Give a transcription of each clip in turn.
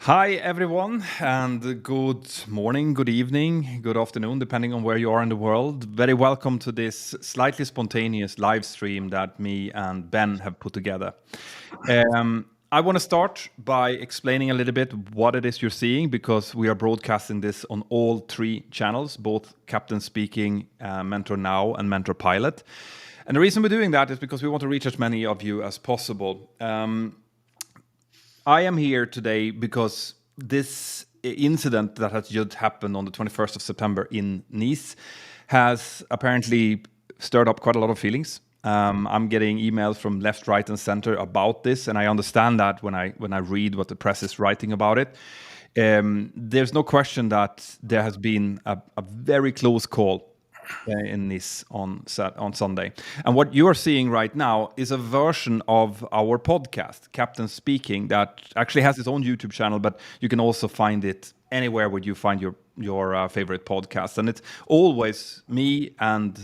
Hi, everyone, and good morning, good evening, good afternoon, depending on where you are in the world. Very welcome to this slightly spontaneous live stream that me and Ben have put together. I want to start by explaining a little bit what it is you're seeing because we are broadcasting this on all three channels, both Captain Speaking, Mentor Now, and Mentor Pilot. And the reason we're doing that is because we want to reach as many of you as possible. I am here today because this incident that has just happened on the 21st of September in Nice has apparently stirred up quite a lot of feelings. I'm getting emails from left, right, and center about this, and I understand that when I read what the press is writing about it. There's no question that there has been a very close call in Nice on Sunday. And what you are seeing right now is a version of our podcast, Captain Speaking, that actually has its own YouTube channel, but you can also find it anywhere where you find your favorite podcast. And it's always me and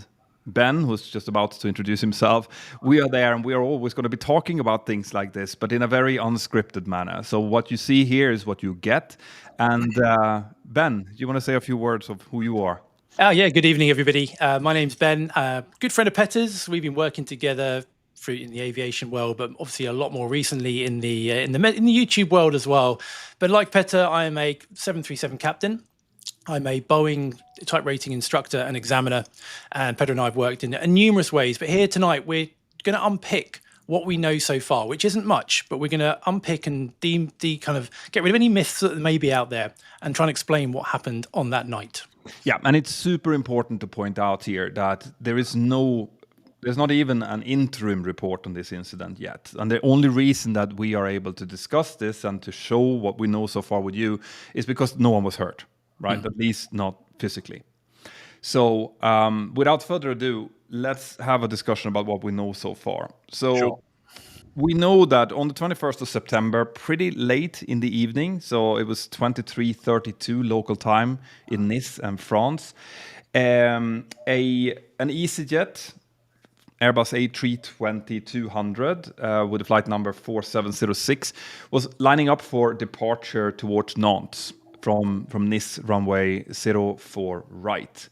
Ben, who's just about to introduce himself. We are there and we are always going to be talking about things like this, but in a very unscripted manner. So what you see here is what you get. And Ben, do you want to say a few words of who you are? Yeah, good evening, everybody. My name's Ben, good friend of Petter's. We've been working together in the aviation world, but obviously a lot more recently in the YouTube world as well. But like Petter, I am a 737 captain. I'm a Boeing type rating instructor and examiner, and Petter and I have worked in numerous ways. But here tonight, we're going to unpick what we know so far, which isn't much, but we're going to unpick and kind of get rid of any myths that may be out there and try and explain what happened on that night. Yeah, and it's super important to point out here that there's not even an interim report on this incident yet. And the only reason that we are able to discuss this and to show what we know so far with you is because no one was hurt, right? At least not physically. So without further ado, let's have a discussion about what we know so far. So Sure. we know that on the 21st of September, pretty late in the evening, so it was 23:32 local time in Nice and France, an EasyJet Airbus A320-200 with the flight number 4706 was lining up for departure towards Nantes from Nice runway 04 right,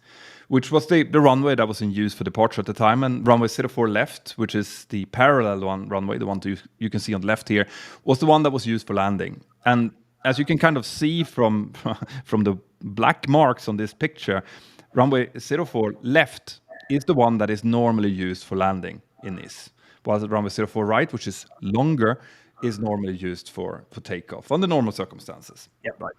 which was the runway that was in use for departure at the time. And runway 04 left, which is the parallel runway, the one you can see on the left here, was the one that was used for landing. And as you can kind of see from the black marks on this picture, runway 04 left is the one that is normally used for landing in Nice, while the runway 04 right, which is longer, is normally used for takeoff under normal circumstances. Yeah, right.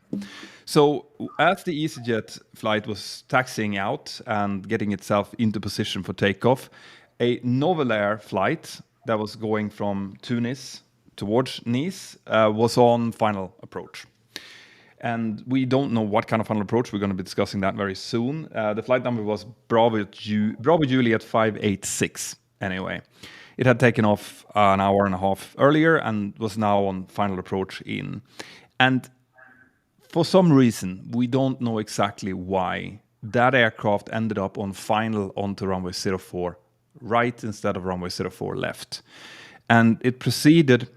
So as the EasyJet flight was taxiing out and getting itself into position for takeoff, a Nouvelair flight that was going from Tunis towards Nice was on final approach. And we don't know what kind of final approach. We're going to be discussing that very soon. The flight number was Bravo Juliet 586 anyway. It had taken off an hour and a half earlier and was now on final approach in. And for some reason, we don't know exactly why, that aircraft ended up on final onto runway 04 right instead of runway 04 left. And it proceeded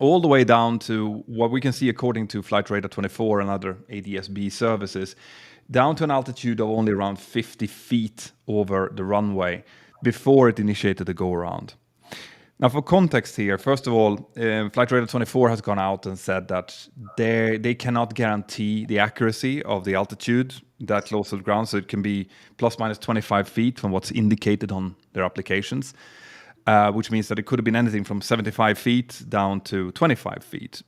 all the way down to what we can see according to Flight Radar 24 and other ADS-B services, down to an altitude of only around 50 feet over the runway before it initiated the go-around. Now, for context here, first of all, Flight Radar 24 has gone out and said that they cannot guarantee the accuracy of the altitude that close to the ground, so it can be plus minus 25 feet from what's indicated on their applications, which means that it could have been anything from 75 feet down to 25 feet.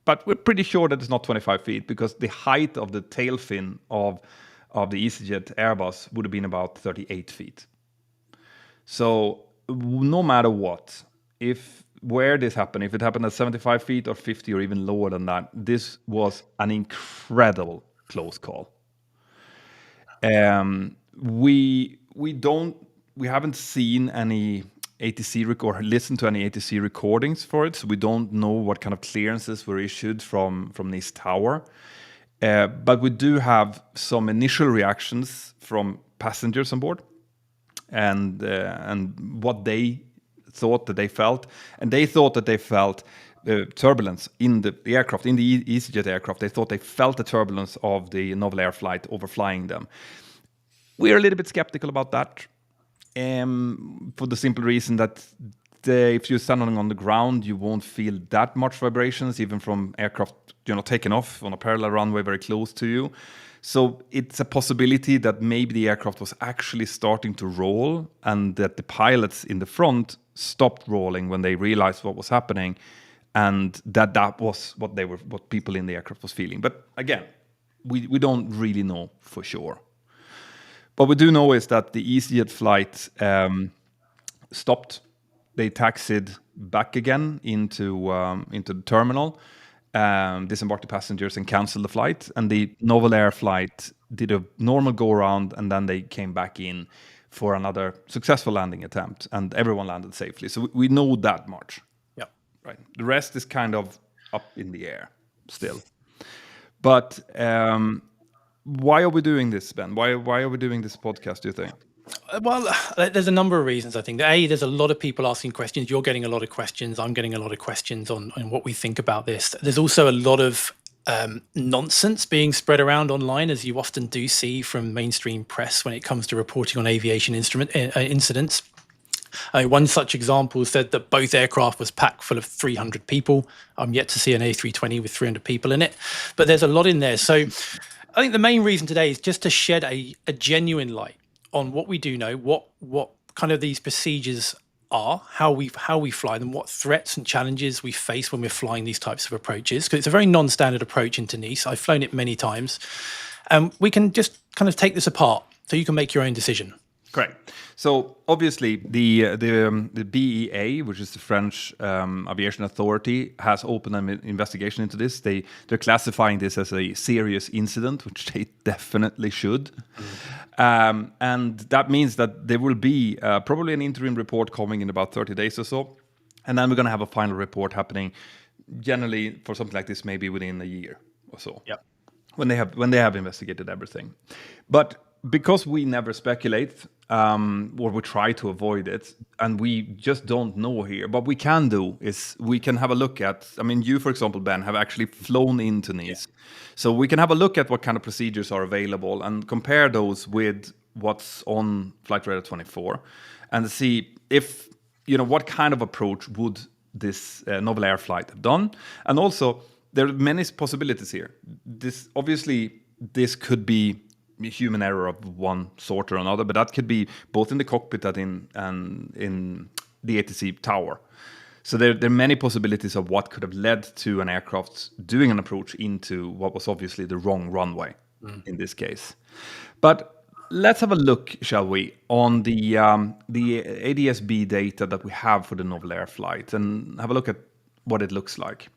But we're pretty sure that it's not 25 feet because the height of the tail fin of the EasyJet Airbus would have been about 38 feet. So no matter what, where this happened, if it happened at 75 feet or 50 or even lower than that, this was an incredible close call. We haven't seen any ATC or listened to any ATC recordings for it, so we don't know what kind of clearances were issued from Nice Tower. But we do have some initial reactions from passengers on board, and what they thought that they felt, and they thought that they felt turbulence in the aircraft, in the EasyJet aircraft. They thought they felt the turbulence of the Novel Air flight overflying them. We're a little bit skeptical about that, for the simple reason that if you're standing on the ground, you won't feel that much vibrations, even from aircraft, taking off on a parallel runway very close to you. So it's a possibility that maybe the aircraft was actually starting to roll, and that the pilots in the front stopped rolling when they realized what was happening, and that was what people in the aircraft was feeling. But again, we don't really know for sure. What we do know is that the EasyJet flight stopped. They taxied back again into the terminal, disembarked the passengers and canceled the flight. And the Novel Air flight did a normal go-around, and then they came back in for another successful landing attempt, and everyone landed safely. So we know that much. Yeah. Right. The rest is kind of up in the air still. But why are we doing this, Ben? Why are we doing this podcast, do you think? Well, there's a number of reasons, I think. There's a lot of people asking questions. You're getting a lot of questions. I'm getting a lot of questions on what we think about this. There's also a lot of nonsense being spread around online, as you often do see from mainstream press when it comes to reporting on aviation incidents. One such example said that both aircraft was packed full of 300 people. I'm yet to see an A320 with 300 people in it, but there's a lot in there. So I think the main reason today is just to shed a genuine light on what we do know, what kind of these procedures are, how we fly them, what threats and challenges we face when we're flying these types of approaches, because it's a very non-standard approach into Nice. I've flown it many times. We can just kind of take this apart so you can make your own decision. Correct. So obviously the BEA, which is the French Aviation Authority, has opened an investigation into this. They're classifying this as a serious incident, which they definitely should. And that means that there will be probably an interim report coming in about 30 days or so. And then we're going to have a final report happening generally for something like this, maybe within a year or so. Yep. When they have investigated everything. But because we never speculate, or we try to avoid it, and we just don't know here, what we can do is we can have a look at, you, for example, Ben, have actually flown into Nice. Yeah. So we can have a look at what kind of procedures are available and compare those with what's on Flight Radar 24 and see if, what kind of approach would this Novel Air flight have done. And also, there are many possibilities here. This could be human error of one sort or another, but that could be both in the cockpit and in the ATC tower. So there are many possibilities of what could have led to an aircraft doing an approach into what was obviously the wrong runway in this case. But let's have a look, shall we, on the ADS-B data that we have for the Novel Air flight and have a look at what it looks like.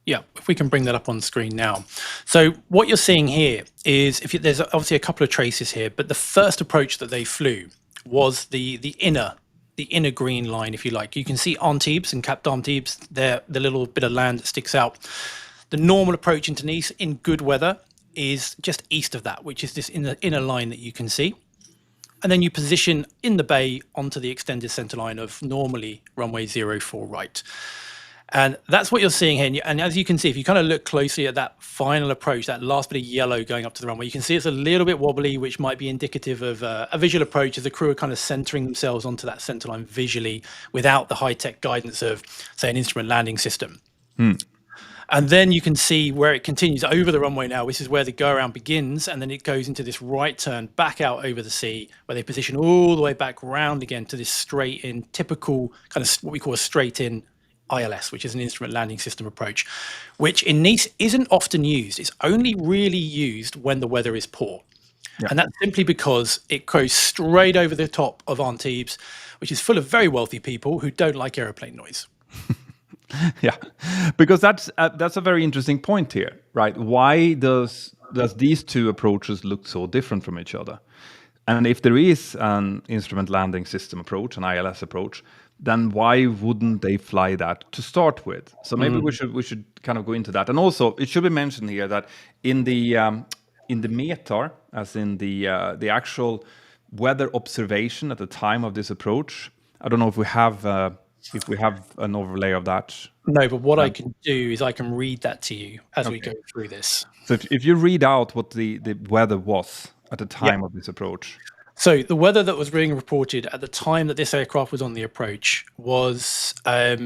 Yeah, if we can bring that up on screen now. So what you're seeing here is, there's obviously a couple of traces here, but the first approach that they flew was the inner green line, if you like. You can see Antibes and Cap d'Antibes there, the little bit of land that sticks out. The normal approach into Nice in good weather is just east of that, which is this inner line that you can see. And then you position in the bay onto the extended center line of normally runway 04 right. And that's what you're seeing here. And as you can see, if you kind of look closely at that final approach, that last bit of yellow going up to the runway, you can see it's a little bit wobbly, which might be indicative of a visual approach as the crew are kind of centering themselves onto that center line visually without the high-tech guidance of, say, an instrument landing system. And then you can see where it continues over the runway now. This is where the go-around begins, and then it goes into this right turn back out over the sea, where they position all the way back round again to this straight-in, typical kind of what we call a straight-in ILS, which is an instrument landing system approach, which in Nice isn't often used. It's only really used when the weather is poor. Yeah. And that's simply because it goes straight over the top of Antibes, which is full of very wealthy people who don't like aeroplane noise. Yeah, because that's a very interesting point here, right? Why does these two approaches look so different from each other? And if there is an instrument landing system approach, an ILS approach, then why wouldn't they fly that to start with? So maybe we should kind of go into that. And also, it should be mentioned here that in the METAR, as in the actual weather observation at the time of this approach, I don't know if we have if we have an overlay of that. No, but what I can do is I can read that to you as we go through this. So if you read out what the weather was at the time of this approach. So the weather that was being reported at the time that this aircraft was on the approach was a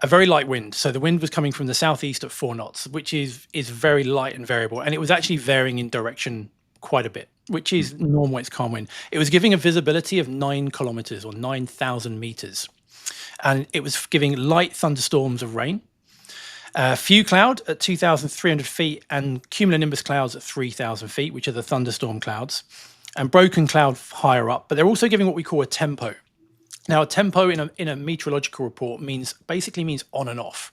very light wind. So the wind was coming from the southeast at 4 knots, which is very light and variable. And it was actually varying in direction quite a bit, which is normal. It's calm wind. It was giving a visibility of 9 kilometers or 9,000 meters. And it was giving light thunderstorms of rain, few cloud at 2,300 feet and cumulonimbus clouds at 3,000 feet, which are the thunderstorm clouds, and broken cloud higher up. But they're also giving what we call a tempo. Now, a tempo in a meteorological report basically means on and off.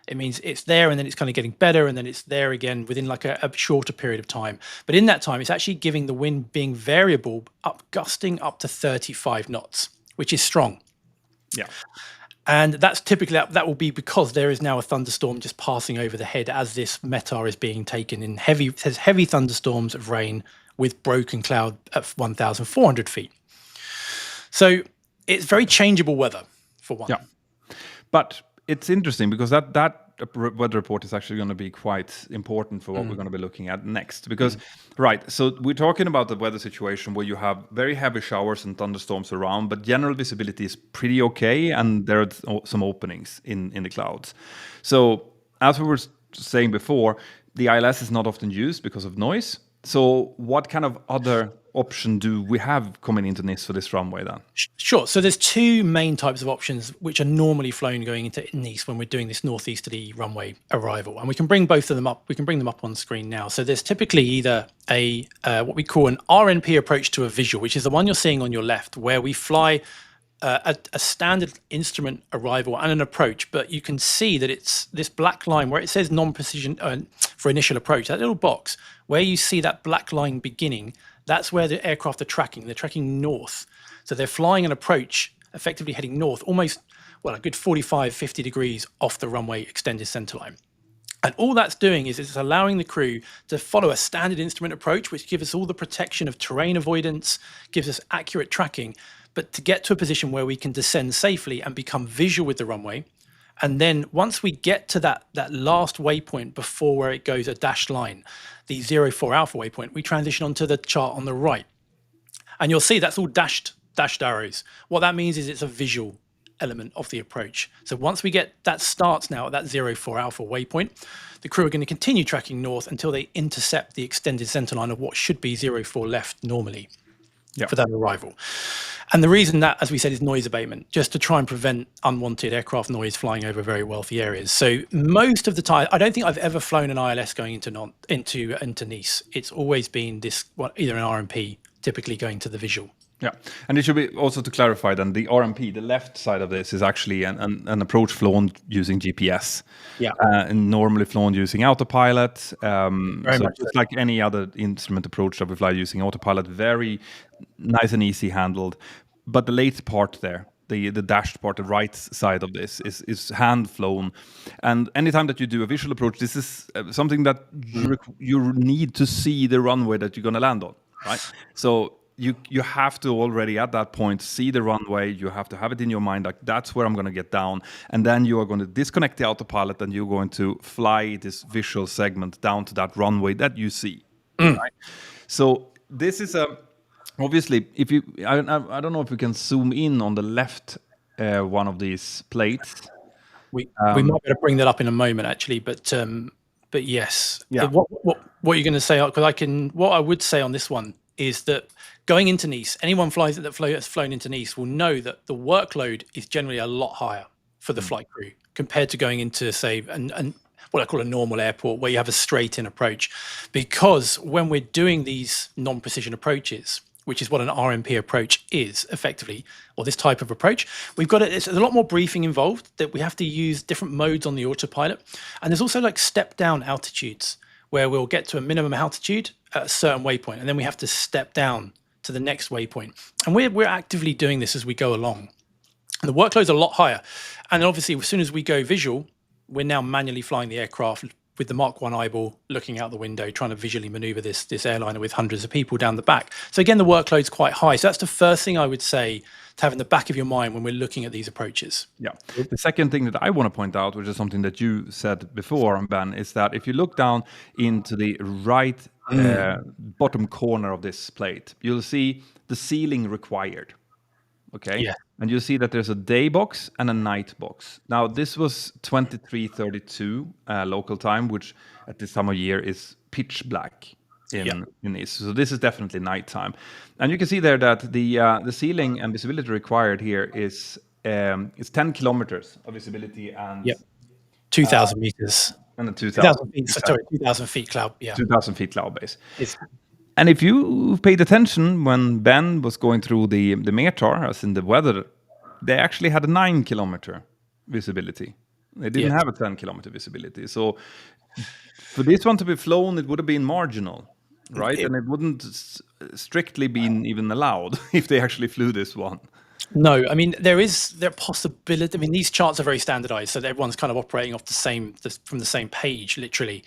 It means it's there and then it's kind of getting better and then it's there again within like a shorter period of time. But in that time, it's actually giving the wind being variable, gusting up to 35 knots, which is strong. Yeah. And that's typically, that will be because there is now a thunderstorm just passing over the head as this METAR is being taken in heavy thunderstorms of rain with broken cloud at 1,400 feet. So it's very changeable weather, for one. Yeah. But it's interesting because that weather report is actually going to be quite important for what we're going to be looking at next. Because, right, so we're talking about the weather situation where you have very heavy showers and thunderstorms around, but general visibility is pretty okay, and there are some openings in the clouds. So, as we were saying before, the ILS is not often used because of noise. So what kind of other option do we have coming into NIS for this runway then? Sure. So there's 2 main types of options which are normally flown going into Nice when we're doing this northeasterly runway arrival, and we can bring both of them up. We can bring them up on screen now. So there's typically either a what we call an RNP approach to a visual, which is the one you're seeing on your left, where we fly a standard instrument arrival and an approach, but you can see that it's this black line where it says non-precision for initial approach, that little box where you see that black line beginning, that's where the aircraft are tracking. They're tracking north. So they're flying an approach, effectively heading north, almost, well, a good 45, 50 degrees off the runway extended centerline. And all that's doing is it's allowing the crew to follow a standard instrument approach, which gives us all the protection of terrain avoidance, gives us accurate tracking, but to get to a position where we can descend safely and become visual with the runway. And then once we get to that last waypoint before where it goes a dashed line, the 04 alpha waypoint, we transition onto the chart on the right. And you'll see that's all dashed arrows. What that means is it's a visual element of the approach. So once we get that starts now at that 04 alpha waypoint, the crew are going to continue tracking north until they intercept the extended centerline of what should be 04 left normally for that arrival. And the reason that, as we said, is noise abatement, just to try and prevent unwanted aircraft noise flying over very wealthy areas. So most of the time, I don't think I've ever flown an ILS going into Nice. It's always been this, either an RMP, typically going to the visual. Yeah, and it should be also to clarify then the RMP, the left side of this, is actually an approach flown using GPS. Yeah, and normally flown using autopilot. So much just like any other instrument approach that we fly using autopilot, very nice and easy handled. But the late part there, the dashed part, the right side of this is hand flown. And anytime that you do a visual approach, this is something that you need to see the runway that you're going to land on, right? So you have to already at that point see the runway. You have to have it in your mind, like that's where I'm going to get down, and then you are going to disconnect the autopilot and you're going to fly this visual segment down to that runway that you see. Right? So this is obviously, if you I don't know if we can zoom in on the left one of these plates. We might be able to bring that up in a moment, actually, but yes. Yeah. What you're going to say? Because what I would say on this one is that going into Nice, anyone has flown into Nice will know that the workload is generally a lot higher for the flight crew compared to going into, say, and what I call a normal airport where you have a straight-in approach. Because when we're doing these non-precision approaches, which is what an RMP approach is effectively, or this type of approach, it's a lot more briefing involved, that we have to use different modes on the autopilot. And there's also like step-down altitudes where we'll get to a minimum altitude at a certain waypoint, and then we have to step down to the next waypoint. And we're actively doing this as we go along. And the workload's a lot higher. And obviously, as soon as we go visual, we're now manually flying the aircraft with the Mark 1 eyeball, looking out the window, trying to visually maneuver this airliner with hundreds of people down the back. So again, the workload's quite high. So that's the first thing I would say to have in the back of your mind when we're looking at these approaches. Yeah. The second thing that I want to point out, which is something that you said before, Ben, is that if you look down into the right bottom corner of this plate, you'll see the sealing required. Okay. Yeah. And you see that there's a day box and a night box. Now, this was 23:32 local time, which at this time of year is pitch black in Nice. So this is definitely nighttime. And you can see there that the ceiling and visibility required here is 10 kilometers of visibility and 2,000 meters. and a 2,000 feet. Sorry, 2,000 feet cloud. Yeah. 2,000 feet cloud base. And if you paid attention when Ben was going through the METAR, as in the weather, they actually had a 9 kilometer visibility. They didn't have a 10 kilometer visibility. So for this one to be flown, it would have been marginal, right? And it wouldn't strictly been even allowed if they actually flew this one. No, I mean, there possibility. I mean, these charts are very standardized, so everyone's kind of operating off from the same page, literally.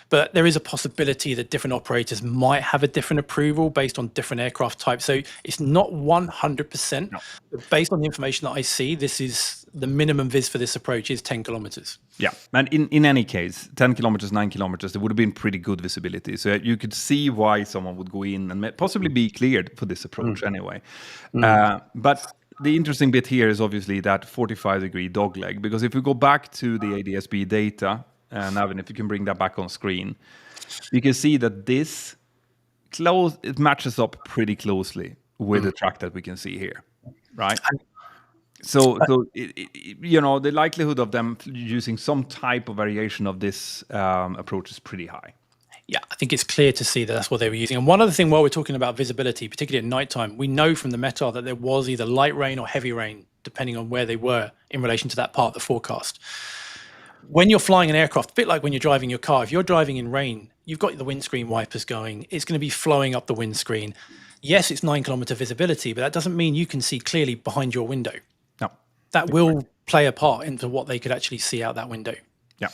But there is a possibility that different operators might have a different approval based on different aircraft types. So it's not 100%. No. But based on the information that I see, this is the minimum vis for this approach is 10 kilometers. Yeah, and in any case, 10 kilometers, 9 kilometers, there would have been pretty good visibility. So you could see why someone would go in and possibly be cleared for this approach anyway. But the interesting bit here is obviously that 45-degree dogleg, because if we go back to the ADS-B data, Navin, if you can bring that back on screen, you can see that it matches up pretty closely with the track that we can see here, right? So the likelihood of them using some type of variation of this approach is pretty high. Yeah, I think it's clear to see that that's what they were using. And one other thing, while we're talking about visibility, particularly at nighttime, we know from the METAR that there was either light rain or heavy rain, depending on where they were in relation to that part of the forecast. When you're flying an aircraft, a bit like when you're driving your car, if you're driving in rain, you've got the windscreen wipers going, it's going to be flowing up the windscreen. Yes, it's 9 kilometer visibility, but that doesn't mean you can see clearly behind your window. No. That will play a part into what they could actually see out that window. Yeah.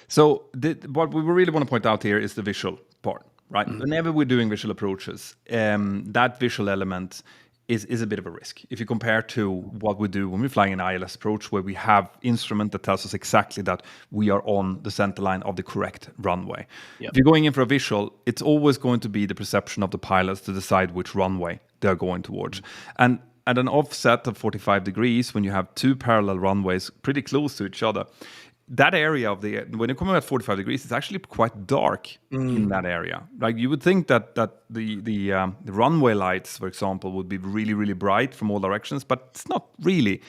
So what we really want to point out here is the visual part, right? Whenever we're doing visual approaches, that visual element is a bit of a risk. If you compare to what we do when we're flying an ILS approach, where we have instrument that tells us exactly that we are on the center line of the correct runway. Yep. If you're going in for a visual, it's always going to be the perception of the pilots to decide which runway they're going towards. And at an offset of 45 degrees, when you have two parallel runways pretty close to each other, that area of when you're coming at 45 degrees, it's actually quite dark in that area. Like you would think that the runway lights, for example, would be really, really bright from all directions, but it's not really.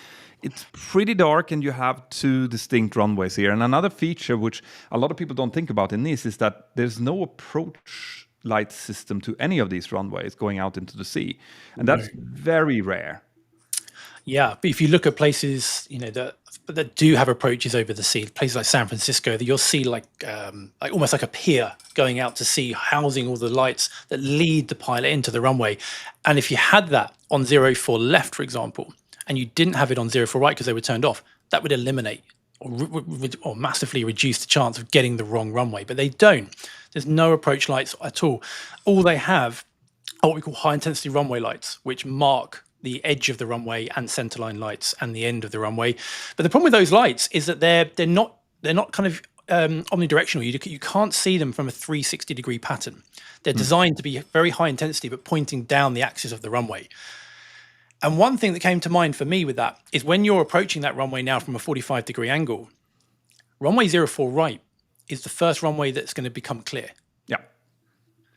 It's pretty dark, and you have two distinct runways here. And another feature which a lot of people don't think about in Nice is that there's no approach light system to any of these runways going out into the sea, and that's very rare. Yeah, but if you look at places, that do have approaches over the sea, places like San Francisco, that you'll see like almost like a pier going out to sea, housing all the lights that lead the pilot into the runway. And if you had that on 04 left, for example, and you didn't have it on 04 right because they were turned off, that would eliminate or massively reduce the chance of getting the wrong runway. But they don't. There's no approach lights at all. All they have are what we call high intensity runway lights, which mark the edge of the runway and centerline lights and the end of the runway. But the problem with those lights is that they're not kind of omnidirectional. You can't see them from a 360-degree pattern. They're designed to be very high intensity, but pointing down the axis of the runway. And one thing that came to mind for me with that is when you're approaching that runway now from a 45-degree angle, runway 04 right is the first runway that's going to become clear. Yeah,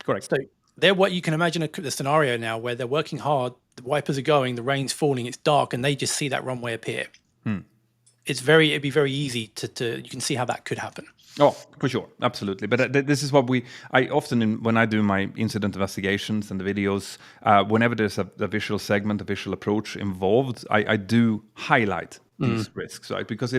correct. So they're what you can imagine the scenario now where they're working hard, the wipers are going, the rain's falling, it's dark, and they just see that runway appear. It'd be very easy to you can see how that could happen. Oh, for sure, absolutely. But this is what I often, when I do my incident investigations and the videos, whenever there's a visual segment, a visual approach involved, I do highlight these risks, right? Because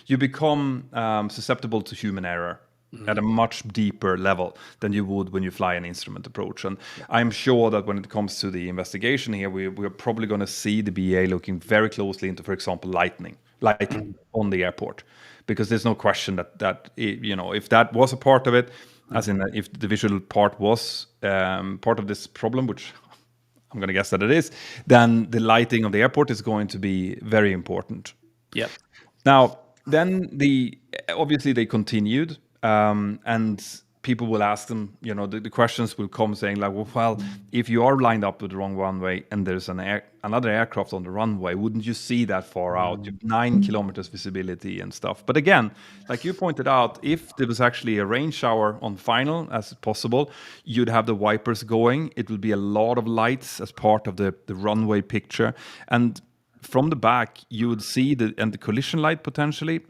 you become susceptible to human error at a much deeper level than you would when you fly an instrument approach. And I'm sure that when it comes to the investigation here, we're probably going to see the BA looking very closely into, for example, lighting on the airport, because there's no question that if that was a part of it, as in if the visual part was part of this problem, which I'm going to guess that it is, then the lighting of the airport is going to be very important. Yep. Now, then obviously they continued, and people will ask them, the questions will come saying like, well, if you are lined up with the wrong runway and there's another aircraft on the runway, wouldn't you see that far out? You have 9 kilometers visibility and stuff. But again, like you pointed out, if there was actually a rain shower on final as possible, you'd have the wipers going. It would be a lot of lights as part of the runway picture. And from the back, you would see the collision light potentially,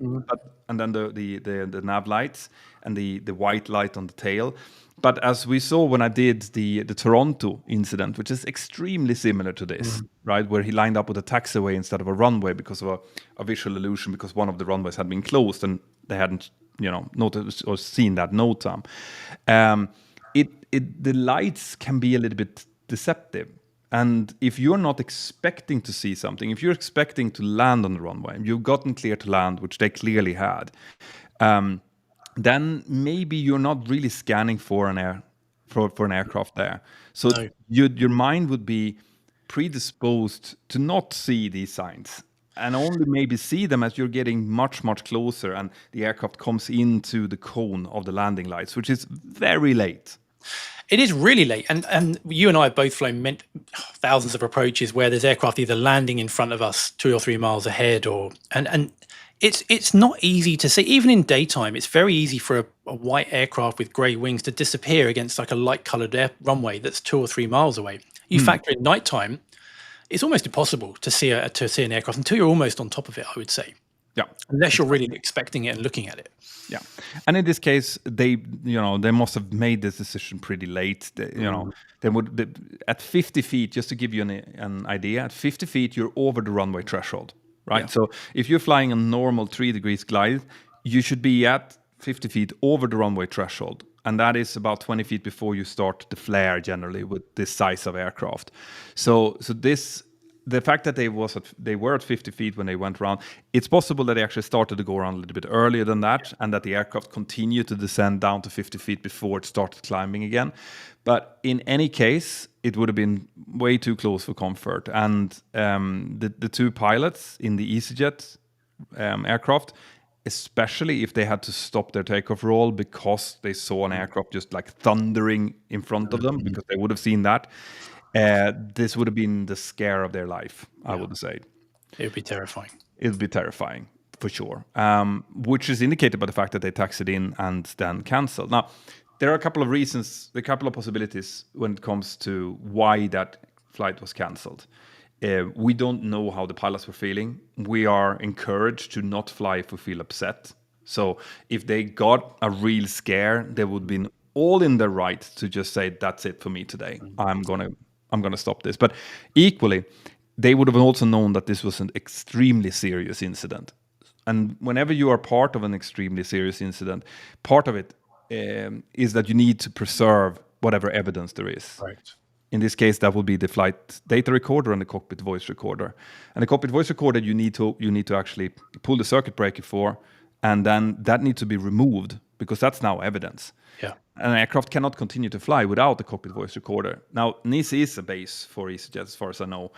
and then the nav lights and the white light on the tail. But as we saw when I did the Toronto incident, which is extremely similar to this, right, where he lined up with a taxiway instead of a runway because of a visual illusion, because one of the runways had been closed and they hadn't, noticed or seen that NOTAM. The lights can be a little bit deceptive. And if you're not expecting to see something, if you're expecting to land on the runway, you've gotten clear to land, which they clearly had, then maybe you're not really scanning for an aircraft there. So your mind would be predisposed to not see these signs and only maybe see them as you're getting much, much closer and the aircraft comes into the cone of the landing lights, which is very late. It is really late, and you and I have both flown thousands of approaches where there's aircraft either landing in front of us 2 or 3 miles ahead, and it's not easy to see. Even in daytime, it's very easy for a white aircraft with grey wings to disappear against like a light-coloured runway that's 2 or 3 miles away. You factor in nighttime, it's almost impossible to see an aircraft until you're almost on top of it, I would say. Yeah, unless you're really expecting it and looking at it. Yeah, and in this case, they must have made this decision pretty late. They would at 50 feet. Just to give you an idea, at 50 feet, you're over the runway threshold, right? Yeah. So if you're flying a normal 3 degrees glide, you should be at 50 feet over the runway threshold, and that is about 20 feet before you start the flare. Generally, with this size of aircraft, so this. The fact that they were at 50 feet when they went around, it's possible that they actually started to go around a little bit earlier than that, and that the aircraft continued to descend down to 50 feet before it started climbing again. But in any case, it would have been way too close for comfort. And the two pilots in the EasyJet aircraft, especially if they had to stop their takeoff roll because they saw an aircraft just like thundering in front of them, because they would have seen that. This would have been the scare of their life, I would say. It would be terrifying. It would be terrifying, for sure. Which is indicated by the fact that they taxied in and then cancelled. Now, there are a couple of possibilities when it comes to why that flight was cancelled. We don't know how the pilots were feeling. We are encouraged to not fly if we feel upset. So if they got a real scare, they would have been all in their right to just say, that's it for me today. I'm gonna stop this. But equally, they would have also known that this was an extremely serious incident. And whenever you are part of an extremely serious incident, part of it is that you need to preserve whatever evidence there is. Right. In this case, that would be the flight data recorder and the cockpit voice recorder. And the cockpit voice recorder, you need to actually pull the circuit breaker for, and then that needs to be removed because that's now evidence. Yeah. An aircraft cannot continue to fly without the cockpit voice recorder. Now, Nice is a base for EasyJet, as far as I know.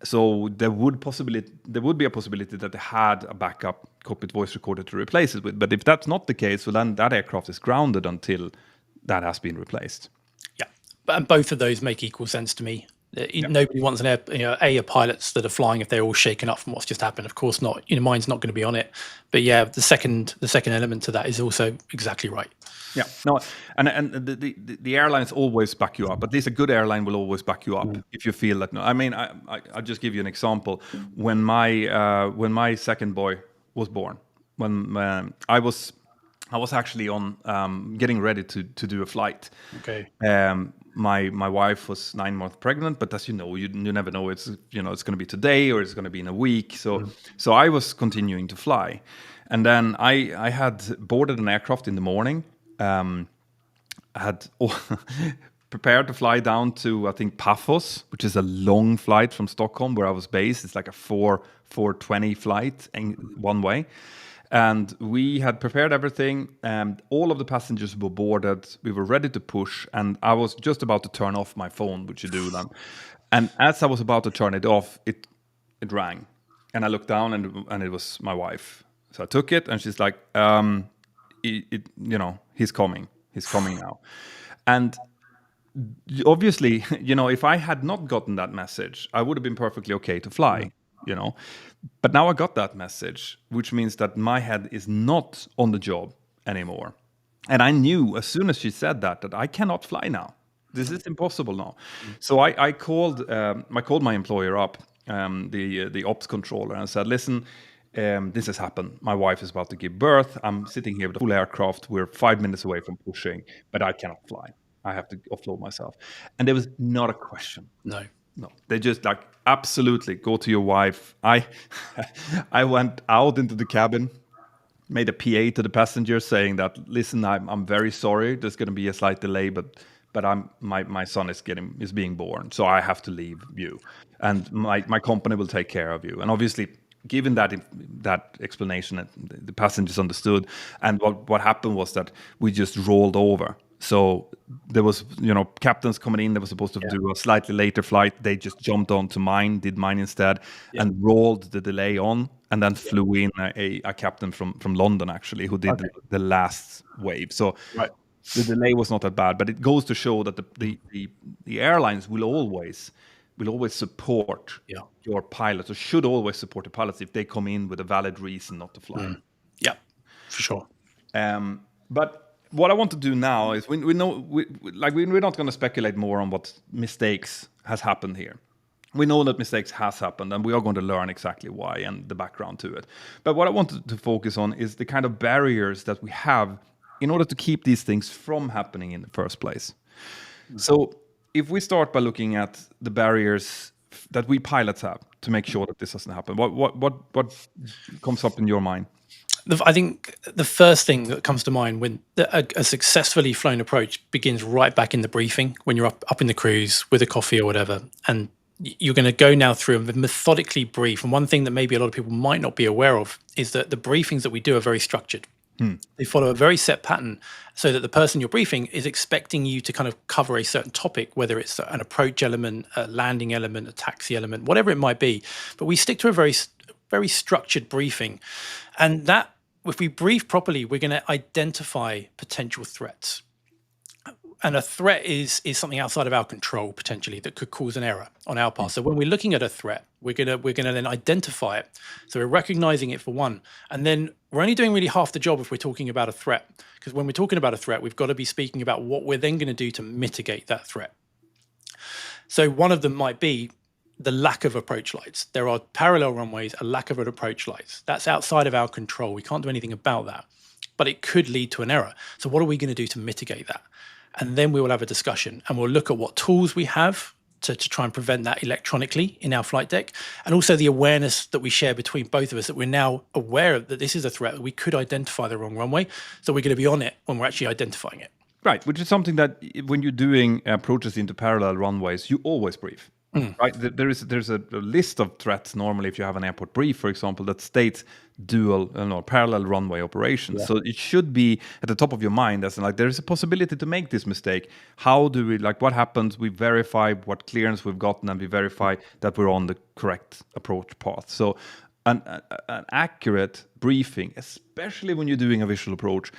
So there would be a possibility that they had a backup cockpit voice recorder to replace it with. But if that's not the case, well, then that aircraft is grounded until that has been replaced. Yeah, and both of those make equal sense to me. Nobody wants a pilots that are flying if they're all shaken up from what's just happened. Of course not. Mine's not going to be on it. But yeah, the second element to that is also exactly right. Yeah, no, and the airlines always back you up. At least a good airline will always back you up if you feel that. No, I mean, I'll just give you an example. When my second boy was born, when I was actually on getting ready to do a flight. Okay. My wife was 9 months pregnant, but as you know, you never know. It's it's going to be today or it's going to be in a week. So I was continuing to fly, and then I had boarded an aircraft in the morning. I had prepared to fly down to, I think, Paphos, which is a long flight from Stockholm, where I was based. It's like a 4:20 flight one way. And we had prepared everything, and all of the passengers were boarded. We were ready to push, and I was just about to turn off my phone, which you do then. And as I was about to turn it off, it rang, and I looked down, and it was my wife. So I took it, and she's like, he's coming now. And obviously, if I had not gotten that message, I would have been perfectly okay to fly, But now I got that message, which means that my head is not on the job anymore. And I knew as soon as she said that I cannot fly now. This is impossible now. So I called my employer up, the ops controller, and said, listen, this has happened. My wife is about to give birth. I'm sitting here with a full aircraft. We're 5 minutes away from pushing, but I cannot fly. I have to offload myself. And there was not a question. No. They just like, absolutely, go to your wife. I went out into the cabin, made a PA to the passenger saying that, listen, I'm very sorry. There's going to be a slight delay, but my son is being born, so I have to leave you, and my company will take care of you. And obviously, given that explanation, the passengers understood. And what happened was that we just rolled over. So there was, captains coming in. They were supposed to do a slightly later flight. They just jumped onto mine, did mine instead, and rolled the delay on, and then flew in a captain from London, actually, who did the last wave. So the delay was not that bad, but it goes to show that the airlines will always support your pilots, or should always support the pilots if they come in with a valid reason not to fly. Yeah, for sure. But what I want to do now is we're not going to speculate more on what mistakes has happened here. We know that mistakes has happened, and we are going to learn exactly why and the background to it. But what I wanted to focus on is the kind of barriers that we have in order to keep these things from happening in the first place. So if we start by looking at the barriers that we pilots have to make sure that this doesn't happen, what comes up in your mind? I think the first thing that comes to mind when a successfully flown approach begins right back in the briefing, when you're up in the cruise with a coffee or whatever, and you're going to go now through and methodically brief. And one thing that maybe a lot of people might not be aware of is that the briefings that we do are very structured. They follow a very set pattern, so that the person you're briefing is expecting you to kind of cover a certain topic, whether it's an approach element, a landing element, a taxi element, whatever it might be. But we stick to a very, very structured briefing. And that, if we brief properly, we're going to identify potential threats. And a threat is something outside of our control, potentially, that could cause an error on our part. So when we're looking at a threat, we're gonna then identify it. So we're recognizing it for one, and then we're only doing really half the job if we're talking about a threat. Because when we're talking about a threat, we've got to be speaking about what we're then going to do to mitigate that threat. So one of them might be the lack of approach lights. There are parallel runways, a lack of an approach lights. That's outside of our control. We can't do anything about that, but it could lead to an error. So what are we going to do to mitigate that? And then we will have a discussion, and we'll look at what tools we have to try and prevent that electronically in our flight deck, and also the awareness that we share between both of us, that we're now aware that this is a threat, that we could identify the wrong runway. So we're going to be on it when we're actually identifying it. Right, which is something that when you're doing approaches into parallel runways, you always brief. Right, there's a list of threats normally if you have an airport brief, for example, that states parallel runway operations. So it should be at the top of your mind as there is a possibility to make this mistake. How do we, what happens? We verify what clearance we've gotten, and we verify that we're on the correct approach path. So an accurate briefing, especially when you're doing a visual approach,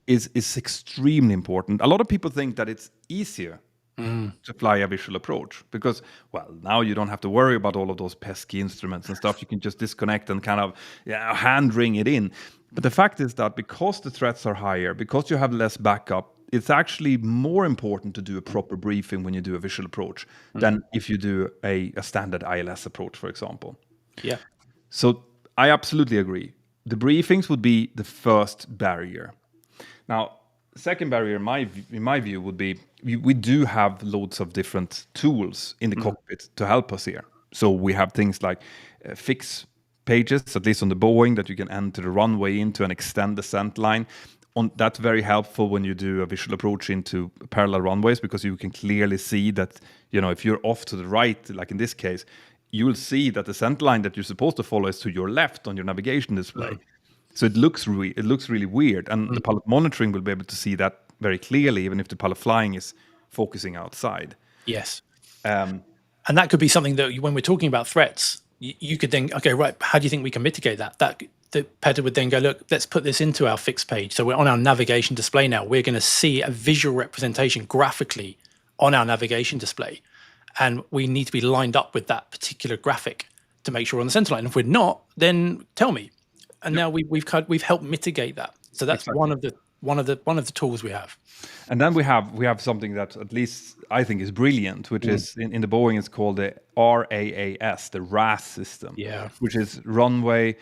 is extremely important. A lot of people think that it's easier to fly a visual approach because, now you don't have to worry about all of those pesky instruments and stuff. You can just disconnect and kind of hand ring it in. But the fact is that because the threats are higher, because you have less backup, it's actually more important to do a proper briefing when you do a visual approach than if you do a standard ILS approach, for example. Yeah. So I absolutely agree. The briefings would be the first barrier. Now, second barrier, in my view, would be we do have loads of different tools in the cockpit to help us here. So we have things like fix pages, at least on the Boeing, that you can enter the runway into and extend the descent line. That's very helpful when you do a visual approach into parallel runways, because you can clearly see that, if you're off to the right, like in this case, you will see that the descent line that you're supposed to follow is to your left on your navigation display. So it looks really weird, and the pilot monitoring will be able to see that very clearly, even if the pilot flying is focusing outside. Yes. And And that could be something that when we're talking about threats, you could then, okay, right, how do you think we can mitigate that? The Petter would then go, look, let's put this into our fixed page. So we're on our navigation display now. We're going to see a visual representation graphically on our navigation display. And we need to be lined up with that particular graphic to make sure we're on the center line. And if we're not, then tell me. And now we've helped mitigate that. So that's exactly one of the tools we have. And then we have something that at least I think is brilliant, which is in the Boeing it's called the RAAS, the RAS system, which is runway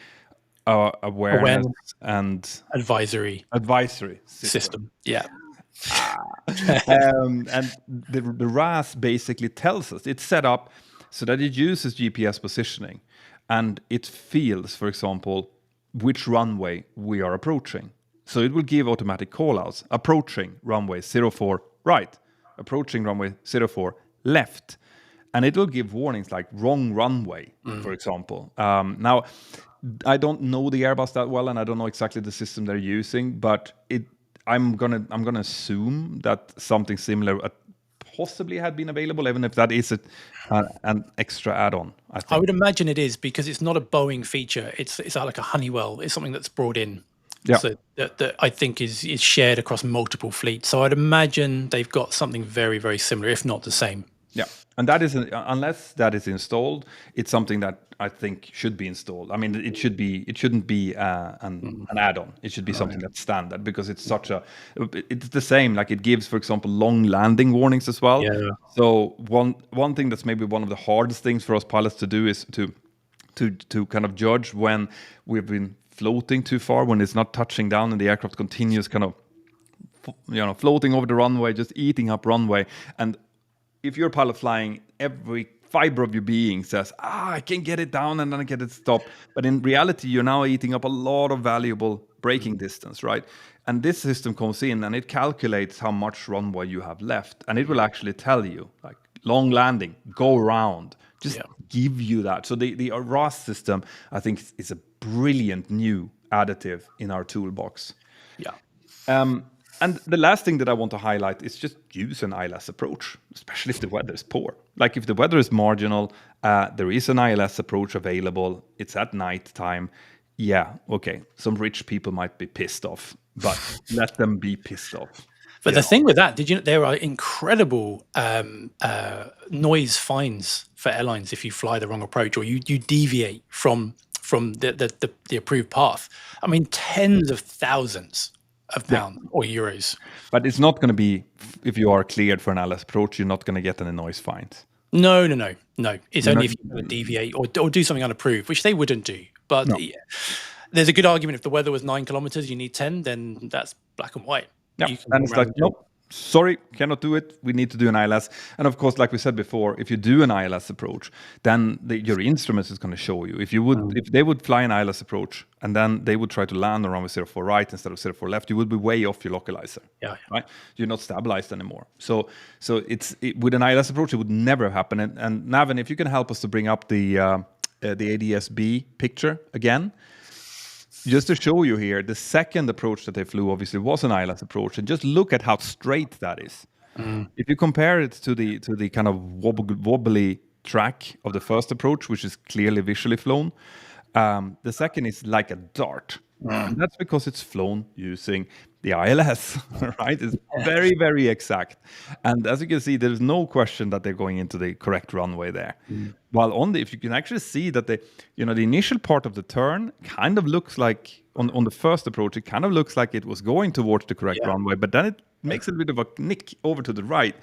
awareness and advisory system. Yeah. And the RAS basically tells us, it's set up so that it uses GPS positioning and it feels, for example, which runway we are approaching. So it will give automatic callouts, approaching runway 04 right, approaching runway 04 left. And it will give warnings like wrong runway, for example. Now, I don't know the Airbus that well, and I don't know exactly the system they're using, but I'm gonna assume that something similar possibly had been available, even if that is an extra add-on. I would imagine it is, because it's not a Boeing feature. It's like a Honeywell. It's something that's brought in. Yeah. So that I think is shared across multiple fleets. So I'd imagine they've got something very, very similar, if not the same. Yeah, and that is unless that is installed, it's something that I think should be installed. I mean, it shouldn't be an add-on. It should be something that's standard, because it's the same. Like it gives, for example, long landing warnings as well. Yeah. So one thing that's maybe one of the hardest things for us pilots to do is to kind of judge when we've been floating too far, when it's not touching down and the aircraft continues kind of floating over the runway, just eating up runway. And if you're a pilot flying, every fiber of your being says, I can get it down and then I get it stopped. But in reality, you're now eating up a lot of valuable braking distance, right? And this system comes in and it calculates how much runway you have left. And it will actually tell you, like, long landing, go around, just give you that. So the RAS system, I think, is a brilliant new additive in our toolbox. Yeah. And the last thing that I want to highlight is just use an ILS approach, especially if the weather is poor. Like if the weather is marginal, there is an ILS approach available. It's at night time. Yeah, okay. Some rich people might be pissed off, but let them be pissed off. But the thing with that, did you know there are incredible noise fines for airlines if you fly the wrong approach or you deviate from the approved path? I mean, tens of thousands of pounds or euros. But it's not going to be, if you are cleared for an ILS approach, you're not going to get any noise fines. No. It's only if you deviate or do something unapproved, which they wouldn't do. But there's a good argument if the weather was 9 kilometers, you need 10, then that's black and white. Yeah, and it's like, nope, sorry, cannot do it. We need to do an ILS. And of course, like we said before, if you do an ILS approach, then your instruments is going to show you. If they would fly an ILS approach and then they would try to land on runway 04 right instead of 04 left, you would be way off your localizer. Yeah. Right? You're not stabilized anymore. So with an ILS approach, it would never happen. And Navin, if you can help us to bring up the ADS-B picture again. Just to show you here, the second approach that they flew obviously was an ILS approach, and just look at how straight that is. If you compare it to the kind of wobbly track of the first approach, which is clearly visually flown, the second is like a dart. And that's because it's flown using the ILS, right? It's very, very exact. And as you can see, there's no question that they're going into the correct runway there. While if you can actually see that the initial part of the turn kind of looks like, on the first approach, it kind of looks like it was going towards the correct runway, but then it makes a bit of a nick over to the right.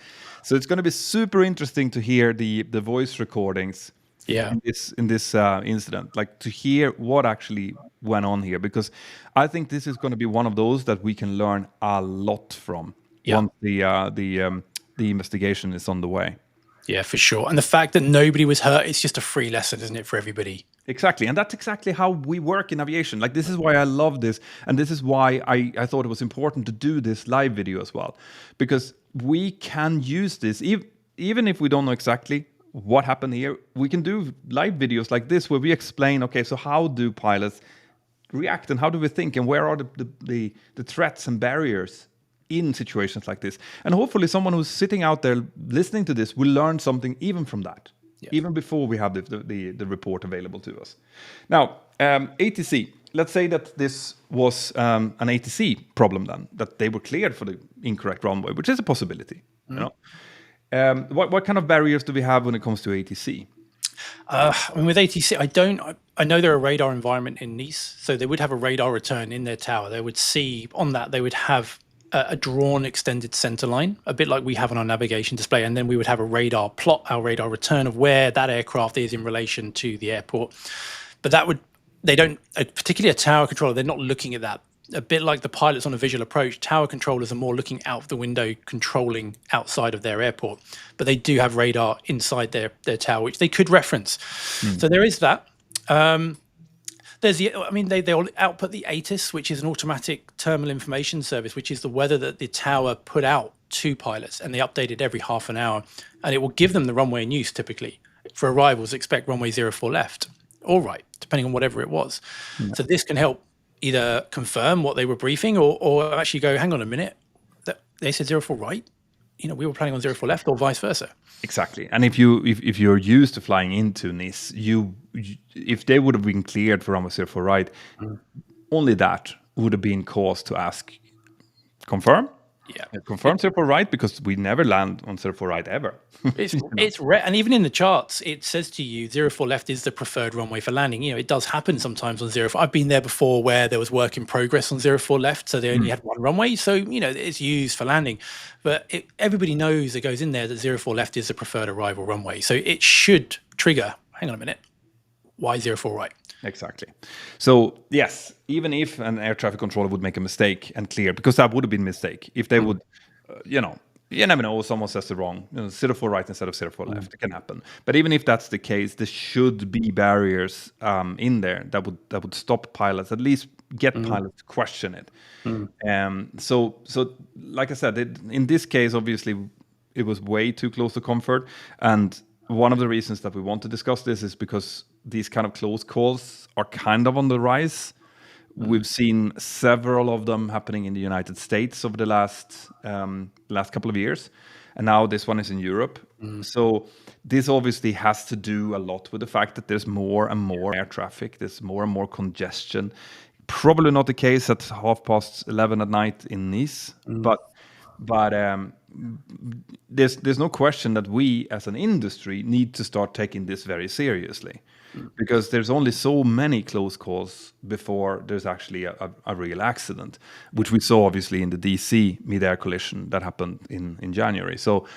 So it's going to be super interesting to hear the voice recordings in this incident, like to hear what actually went on here, because I think this is going to be one of those that we can learn a lot from once the investigation is on the way. Yeah, for sure. And the fact that nobody was hurt, it's just a free lesson, isn't it, for everybody? Exactly. And that's exactly how we work in aviation. Like, this is why I love this. And this is why I thought it was important to do this live video as well, because we can use this, even if we don't know exactly what happened here, we can do live videos like this where we explain, okay, so how do pilots react and how do we think and where are the threats and barriers in situations like this? And hopefully someone who's sitting out there listening to this will learn something even from that. even before we have the report available to us. Now, ATC, let's say that this was an ATC problem then, that they were cleared for the incorrect runway, which is a possibility. You know? What kind of barriers do we have when it comes to ATC? With ATC, I know they're a radar environment in Nice, so they would have a radar return in their tower. They would see on that, they would have a drawn extended center line, a bit like we have on our navigation display. And then we would have a radar plot, our radar return of where that aircraft is in relation to the airport. But particularly a tower controller, they're not looking at that. A bit like the pilots on a visual approach, tower controllers are more looking out the window, controlling outside of their airport. But they do have radar inside their tower, which they could reference. So there is that. They all output the ATIS, which is an automatic terminal information service, which is the weather that the tower put out to pilots, and they update it every half an hour, and it will give them the runway in use. Typically, for arrivals, expect runway 04 left, or right, depending on whatever it was. So this can help either confirm what they were briefing, or actually go, hang on a minute, they said 04 right. We were planning on 04 left, or vice versa. Exactly. And if you're used to flying into Nice, if they would have been cleared for runway 04 right, only that would have been cause to ask, confirm? Yeah. Confirm 04 right, because we never land on 04 right ever. It's rare, and even in the charts, it says to you 04 left is the preferred runway for landing. It does happen sometimes on 04. I've been there before where there was work in progress on 04 left, so they only had one runway. So it's used for landing, but everybody knows that goes in there that 04 left is the preferred arrival runway. So it should trigger. Hang on a minute, why 04 right? Exactly. So yes, even if an air traffic controller would make a mistake and clear, because that would have been a mistake, if they would, you never know, someone says the wrong, 04 right instead of 04 left, it can happen. But even if that's the case, there should be barriers in there that would stop pilots, at least get pilots to question it. So like I said, in this case, obviously, it was way too close to comfort, and one of the reasons that we want to discuss this is because these kind of close calls are kind of on the rise. We've seen several of them happening in the United States over the last couple of years, and now this one is in Europe. So this obviously has to do a lot with the fact that there's more and more air traffic, there's more and more congestion. Probably not the case at 11:30 at night in Nice, but there's no question that we as an industry need to start taking this very seriously, because there's only so many close calls before there's actually a real accident, which we saw obviously in the DC mid-air collision that happened in January. So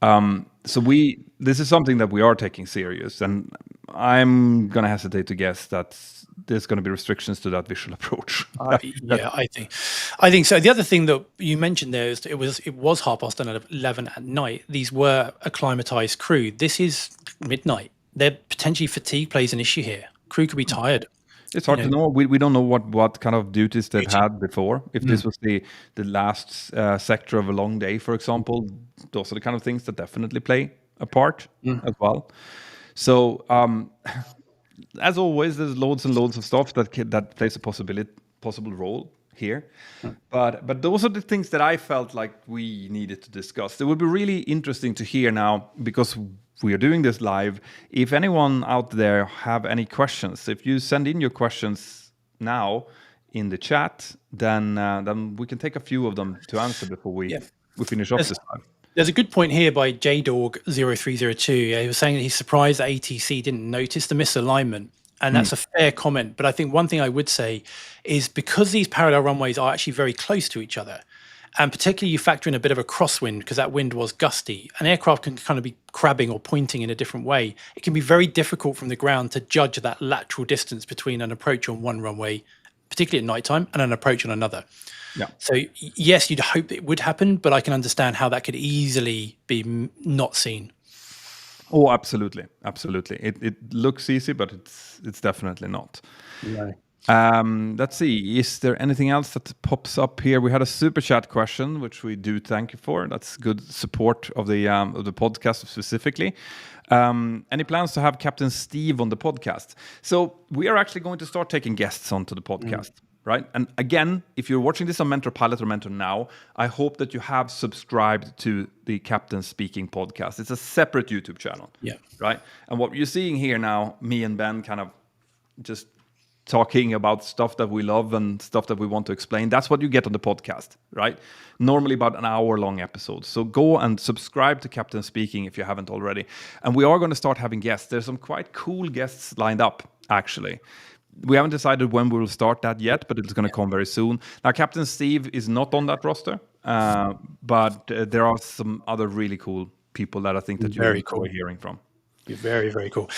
this is something that we are taking serious, and I'm gonna hesitate to guess that there's going to be restrictions to that visual approach. Yeah, I think so. The other thing that you mentioned there is it was 11:30 at night. These were acclimatized crew. This is midnight. Their potentially fatigue plays an issue here. Crew could be tired. It's hard to know. We don't know what kind of duties they've had before. If this was the last sector of a long day, for example, those are the kind of things that definitely play a part as well. So as always, there's loads and loads of stuff that plays a possible role here. But those are the things that I felt like we needed to discuss. It would be really interesting to hear now, because we are doing this live. If anyone out there have any questions, if you send in your questions now in the chat, then we can take a few of them to answer before we finish off this live. There's a good point here by JDorg0302. He was saying that he's surprised that ATC didn't notice the misalignment. And that's a fair comment. But I think one thing I would say is because these parallel runways are actually very close to each other, and particularly you factor in a bit of a crosswind because that wind was gusty, an aircraft can kind of be crabbing or pointing in a different way. It can be very difficult from the ground to judge that lateral distance between an approach on one runway, particularly at nighttime, and an approach on another. Yeah. So yes, you'd hope it would happen, but I can understand how that could easily be not seen. Oh, absolutely. It looks easy, but it's definitely not. No. Let's see. Is there anything else that pops up here? We had a super chat question, which we do thank you for. That's good support of the podcast specifically. Any plans to have Captain Steve on the podcast? So we are actually going to start taking guests onto the podcast. right? And again, if you're watching this on Mentor Pilot or Mentor Now, I hope that you have subscribed to the Captain Speaking podcast. It's a separate YouTube channel, right? And what you're seeing here now, me and Ben kind of just talking about stuff that we love and stuff that we want to explain. That's what you get on the podcast, right? Normally about an hour-long episode. So go and subscribe to Captain Speaking if you haven't already. And we are going to start having guests. There's some quite cool guests lined up, actually. We haven't decided when we will start that yet, but it's going to come very soon. Now, Captain Steve is not on that roster, but there are some other really cool people that I think that you're enjoy hearing from. Very, very cool.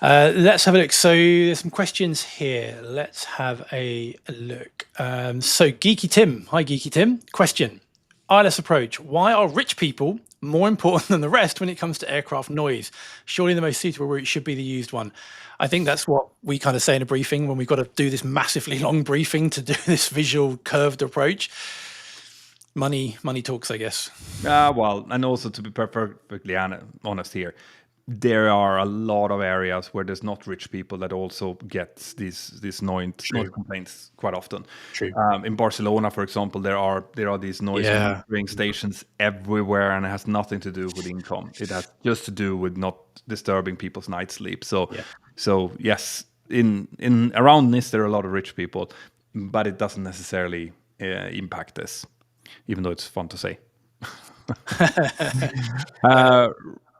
Let's have a look. So there's some questions here. Let's have a look. So Geeky Tim. Hi, Geeky Tim. Question. ILS approach. Why are rich people more important than the rest when it comes to aircraft noise? Surely the most suitable route should be the used one. I think that's what we kind of say in a briefing when we've got to do this massively long briefing to do this visual curved approach. Money talks, I guess. Well, and also to be perfectly honest here, there are a lot of areas where there's not rich people that also get these noise complaints quite often. True. In Barcelona, for example, there are these noise monitoring stations everywhere, and it has nothing to do with income. It has just to do with not disturbing people's night sleep. So yes, in around Nice there are a lot of rich people, but it doesn't necessarily impact this, even though it's fun to say.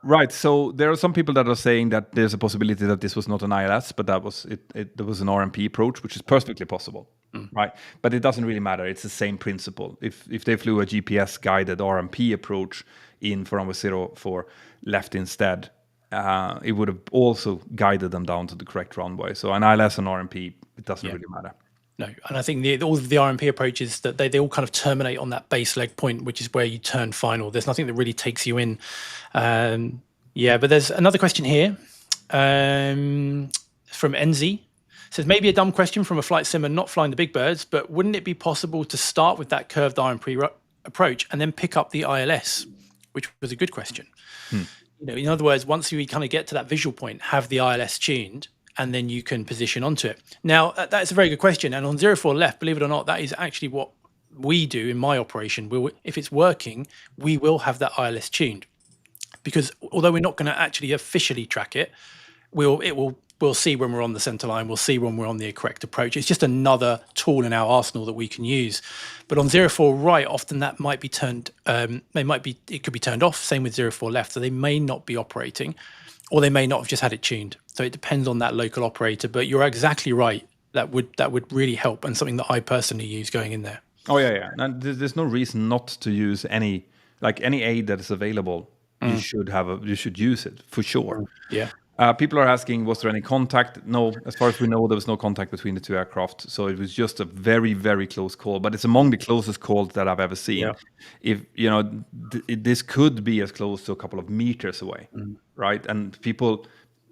Right, so there are some people that are saying that there's a possibility that this was not an ILS, but that was there was an RMP approach, which is perfectly possible, right? But it doesn't really matter. It's the same principle. If they flew a GPS guided RMP approach in for runway 04 left instead, it would have also guided them down to the correct runway. So an ILS and RMP, it doesn't really matter. No, and I think all of the RMP approaches that they all kind of terminate on that base leg point, which is where you turn final. There's nothing that really takes you in. But there's another question here from NZ. It says, maybe a dumb question from a flight simmer not flying the big birds, but wouldn't it be possible to start with that curved RMP approach and then pick up the ILS, which was a good question. In other words, once we kind of get to that visual point, have the ILS tuned, and then you can position onto it. Now, that's a very good question. And on 04 left, believe it or not, that is actually what we do in my operation. If it's working, we will have that ILS tuned. Because although we're not going to actually officially track it, we'll see when we're on the center line. We'll see when we're on the correct approach. It's just another tool in our arsenal that we can use. But on 04 right, often that might be turned, it could be turned off. Same with 04 left. So they may not be operating, or they may not have just had it tuned. So it depends on that local operator, but you're exactly right. That would really help, and something that I personally use going in there. Oh yeah. And there's no reason not to use any aid that is available. You should use it for sure. Yeah. People are asking, was there any contact? No, as far as we know, there was no contact between the two aircraft. So it was just a very, very close call. But it's among the closest calls that I've ever seen. Yeah. If this could be as close to a couple of meters away, right? And people,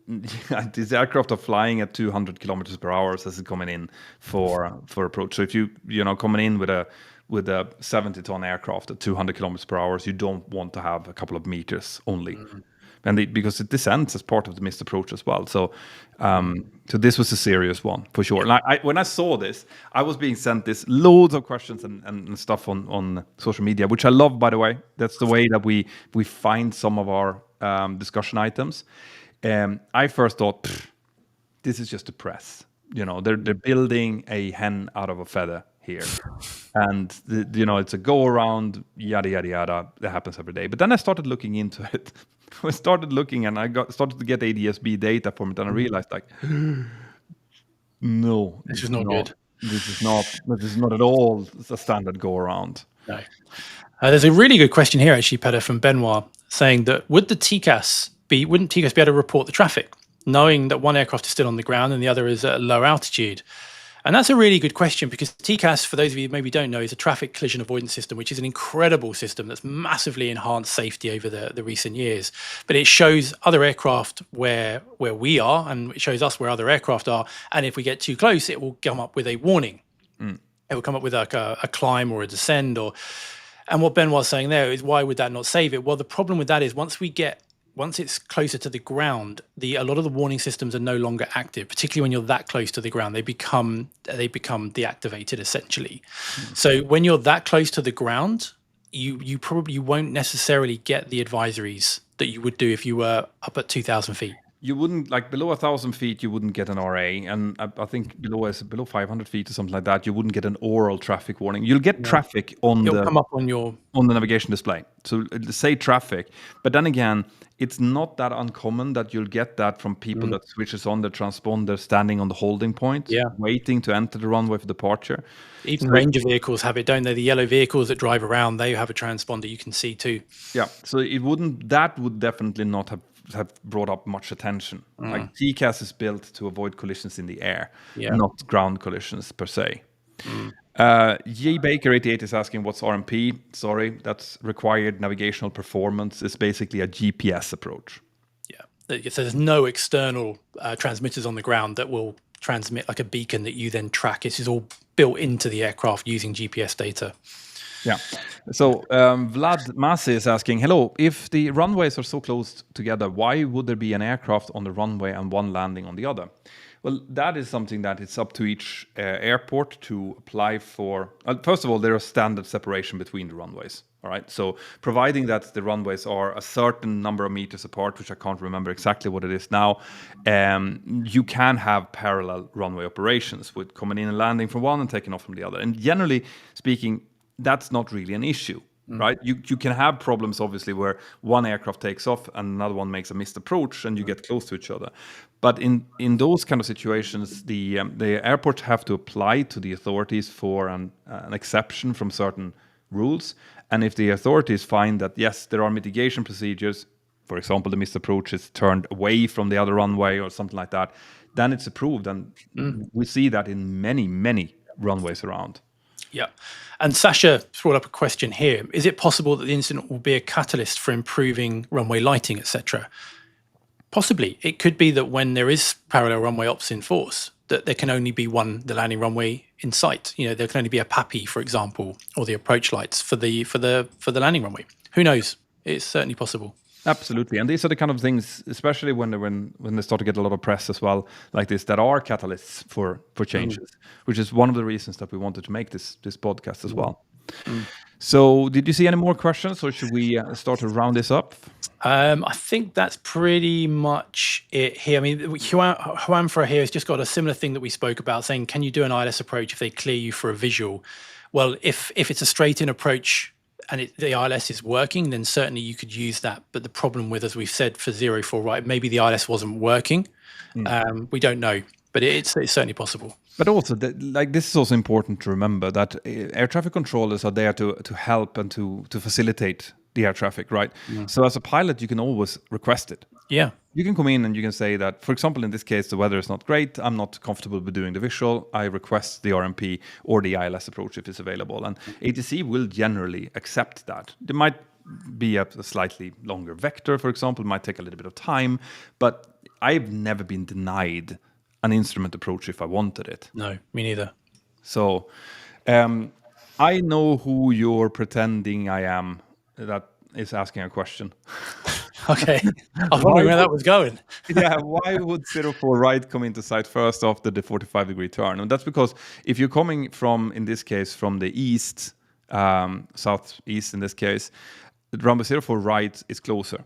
these aircraft are flying at 200 kilometers per hour as it's coming in for approach. So if you coming in with a 70-ton aircraft at 200 kilometers per hour, you don't want to have a couple of meters only. And because it descends as part of the missed approach as well. So this was a serious one for sure. And when I saw this, I was being sent loads of questions and stuff on social media, which I love, by the way. That's the way that we find some of our discussion items. I first thought, this is just the press. They're building a hen out of a feather here, and it's a go around, yada yada yada. That happens every day. But then I started looking into it. I started looking, and I started to get ADS-B data from it, and I realized no, this is not good. This is not at all a standard go around. No. There's a really good question here, actually, Petter, from Benoit, saying that wouldn't TCAS be able to report the traffic, knowing that one aircraft is still on the ground and the other is at a low altitude? And that's a really good question, because TCAS, for those of you who maybe don't know, is a traffic collision avoidance system, which is an incredible system that's massively enhanced safety over the recent years. But it shows other aircraft where we are, and it shows us where other aircraft are. And if we get too close, it will come up with a warning. It will come up with a climb or a descend. And what Ben was saying there is, why would that not save it? Well, the problem with that is once we get once it's closer to the ground, a lot of the warning systems are no longer active, particularly when you're that close to the ground. They become deactivated essentially. So when you're that close to the ground, you probably won't necessarily get the advisories that you would do if you were up at 2,000 feet. You wouldn't, like below 1,000 feet, you wouldn't get an RA, and I think below 500 feet or something like that, you wouldn't get an oral traffic warning. You'll get traffic on It'll come up on the navigation display. So it'll say traffic, but then again, it's not that uncommon that you'll get that from people that switches on the transponder standing on the holding point, waiting to enter the runway for departure. Even Ranger vehicles have it, don't they? The yellow vehicles that drive around, they have a transponder you can see too. Yeah, so that would definitely not have brought up much attention. Like TCAS is built to avoid collisions in the air, not ground collisions per se. J Baker 88 is asking what's RMP. Sorry, that's required navigational performance. It's basically a GPS approach. Yeah, so there's no external transmitters on the ground that will transmit like a beacon that you then track. This is all built into the aircraft using GPS data. Yeah. So Vlad Masi is asking, hello, if the runways are so close together, why would there be an aircraft on the runway and one landing on the other? Well, that is something that it's up to each airport to apply for. First of all, there is standard separation between the runways. All right. So providing that the runways are a certain number of meters apart, which I can't remember exactly what it is now, you can have parallel runway operations with coming in and landing from one and taking off from the other. And generally speaking, that's not really an issue, right? You can have problems, obviously, where one aircraft takes off and another one makes a missed approach and you get close to each other. But in those kind of situations, the airports have to apply to the authorities for an exception from certain rules. And if the authorities find that, yes, there are mitigation procedures, for example, the missed approach is turned away from the other runway or something like that, then it's approved. And we see that in many, many runways around. Yeah. And Sasha brought up a question here. Is it possible that the incident will be a catalyst for improving runway lighting, etc.? Possibly. It could be that when there is parallel runway ops in force, that there can only be the landing runway in sight. You know, there can only be a PAPI, for example, or the approach lights for the landing runway. Who knows? It's certainly possible. Absolutely, and these are the kind of things, especially when they start to get a lot of press as well, like this, that are catalysts for changes, which is one of the reasons that we wanted to make this podcast as well. So, did you see any more questions, or should we start to round this up? I think that's pretty much it here. I mean, Juanfra here has just got a similar thing that we spoke about, saying, can you do an ILS approach if they clear you for a visual? Well, if it's a straight-in approach and the ILS is working, then certainly you could use that. But the problem with, as we've said, for 04 right, maybe the ILS wasn't working. We don't know, but it's certainly possible. But also, this is also important to remember that air traffic controllers are there to help and to facilitate the air traffic, right? So as a pilot, you can always request it. Yeah. You can come in and you can say that, for example, in this case, the weather is not great. I'm not comfortable with doing the visual. I request the RMP or the ILS approach if it's available. And ATC will generally accept that. There might be a slightly longer vector, for example. It might take a little bit of time. But I've never been denied an instrument approach if I wanted it. No, me neither. So I know who you're pretending I am that is asking a question. Okay. I was wondering where that was going. Yeah, why would 04 right come into sight first after the 45-degree turn? And that's because if you're coming from, in this case, from the east, southeast in this case, the runway 04 right is closer,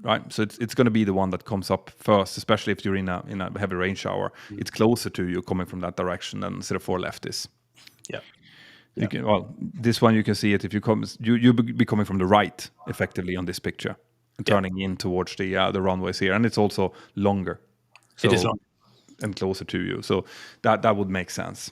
right? So it's going to be the one that comes up first, especially if you're in a heavy rain shower. It's closer to you coming from that direction than 04 left is. Yeah. You can, this one you can see it if you come. You'll be coming from the right, effectively, on this picture. Turning in towards the runways here, and it's also longer. So, it is longer and closer to you, so that would make sense.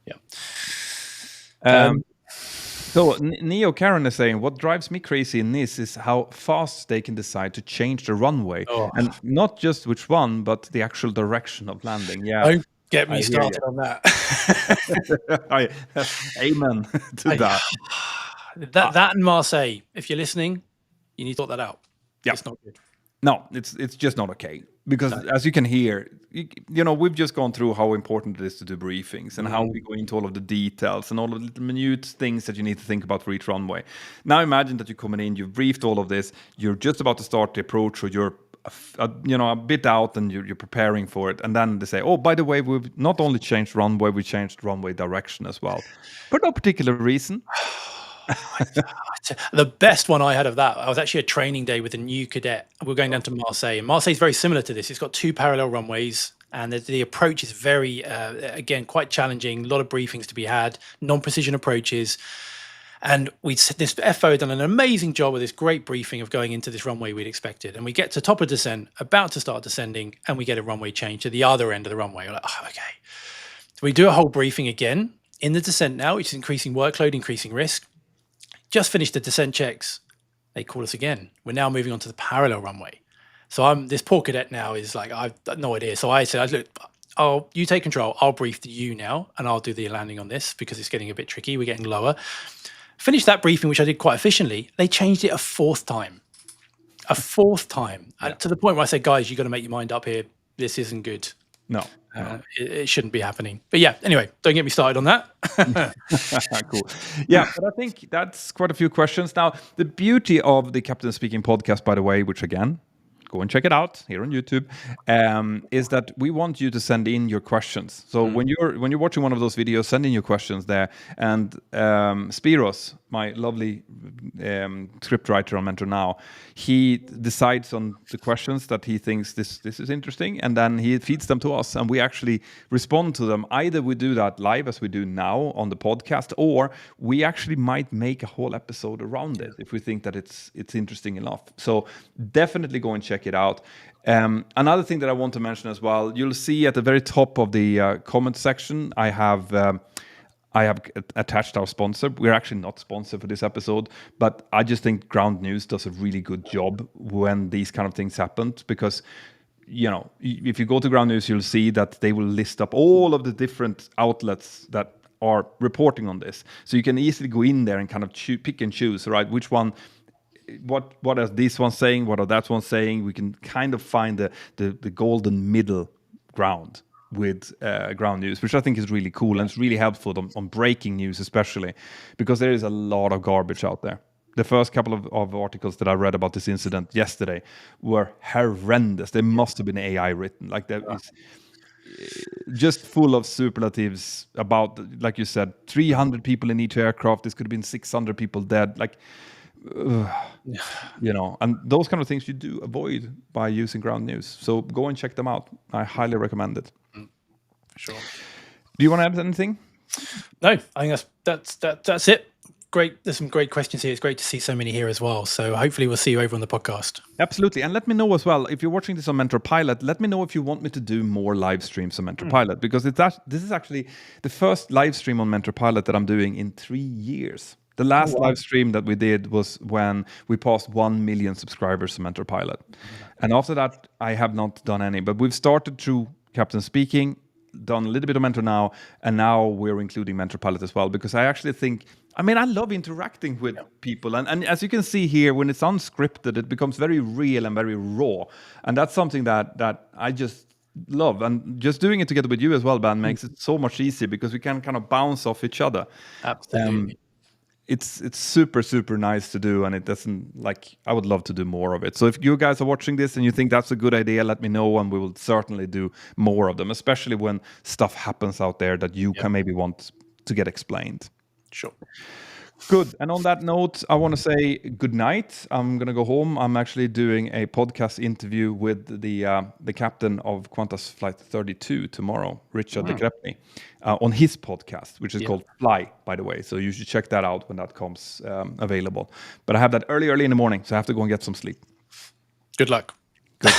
Yeah. So Neo Karen is saying, what drives me crazy in this is how fast they can decide to change the runway, and not just which one, but the actual direction of landing. Yeah. Don't get me started on that. Amen to that. That and Marseille. If you're listening, you need to sort that out. Yeah. It's not good. No, it's just not okay. Because as you can hear, we've just gone through how important it is to do briefings and how we go into all of the details and all of the little minute things that you need to think about for each runway. Now imagine that you're coming in, you've briefed all of this, you're just about to start the approach, or you're a bit out and you're preparing for it, and then they say, oh, by the way, we've not only changed runway, we changed runway direction as well, for no particular reason. The best one I had of that, I was actually a training day with a new cadet. We're going down to Marseille, and Marseille is very similar to this. It's got 2 parallel runways, and the approach is very, again, quite challenging. A lot of briefings to be had, non-precision approaches. And this FO had done an amazing job with this great briefing of going into this runway we'd expected. And we get to top of descent, about to start descending, and we get a runway change to the other end of the runway. We're like, oh, okay. So we do a whole briefing again in the descent now, which is increasing workload, increasing risk. Just finished the descent checks. They call us again. We're now moving on to the parallel runway. So this poor cadet now is like, I've got no idea. So I said, look, you take control. I'll brief you now, and I'll do the landing on this because it's getting a bit tricky. We're getting lower. Finished that briefing, which I did quite efficiently. They changed it a 4th time. To the point where I said, guys, you got to make your mind up here. This isn't good. No. It shouldn't be happening. But yeah, anyway, don't get me started on that. Cool. Yeah, but I think that's quite a few questions. Now, the beauty of the Captain Speaking podcast, by the way, which again, go and check it out here on YouTube, is that we want you to send in your questions. So when you're watching one of those videos, send in your questions there. And Spiros, my lovely scriptwriter on Mentor Now, he decides on the questions that he thinks this is interesting, and then he feeds them to us, and we actually respond to them. Either we do that live as we do now on the podcast, or we actually might make a whole episode around it if we think that it's interesting enough. So definitely go and check it out. Another thing that I want to mention as well, you'll see at the very top of the comment section, I have attached our sponsor. We're actually not sponsored for this episode, but I just think Ground News does a really good job when these kind of things happen, because if you go to Ground News, you'll see that they will list up all of the different outlets that are reporting on this. So you can easily go in there and kind of pick and choose, right? Which one, what are this one saying? What are that one saying? We can kind of find the golden middle ground with Ground News, which I think is really cool, and it's really helpful on breaking news, especially because there is a lot of garbage out there. The first couple of articles that I read about this incident yesterday were horrendous. They must have been AI written. Like, that is just full of superlatives about, like you said, 300 people in each aircraft. This could have been 600 people dead. Like, and those kind of things you do avoid by using Ground News. So go and check them out. I highly recommend it. Sure. Do you want to add anything? No, I think that's it. Great. There's some great questions here. It's great to see so many here as well. So hopefully we'll see you over on the podcast. Absolutely. And let me know as well, if you're watching this on Mentor Pilot, let me know if you want me to do more live streams on Mentor Pilot, because this is actually the first live stream on Mentor Pilot that I'm doing in 3 years. The last live stream that we did was when we passed 1 million subscribers to Mentor Pilot. And after that, I have not done any. But we've started through Captain Speaking, done a little bit of Mentor Now, and now we're including Mentor Pilot as well, because I actually think, I love interacting with people. And as you can see here, when it's unscripted, it becomes very real and very raw. And that's something that I just love. And just doing it together with you as well, Ben, makes it so much easier, because we can kind of bounce off each other. Absolutely. It's super, super nice to do, and it doesn't, like, I would love to do more of it. So if you guys are watching this and you think that's a good idea, let me know, and we will certainly do more of them, especially when stuff happens out there that you can maybe want to get explained. Sure. Good. And on that note, I want to say good night. I'm going to go home. I'm actually doing a podcast interview with the captain of Qantas Flight 32 tomorrow, Richard de Crespigny, on his podcast, which is called Fly, by the way. So you should check that out when that comes available. But I have that early in the morning, so I have to go and get some sleep. Good luck. Good.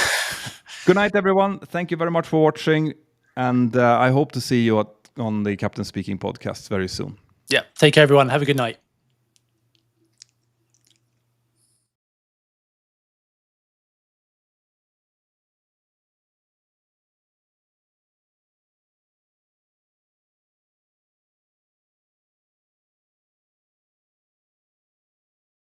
Good night, everyone. Thank you very much for watching. And I hope to see you on the Captain Speaking podcast very soon. Yeah. Take care, everyone. Have a good night.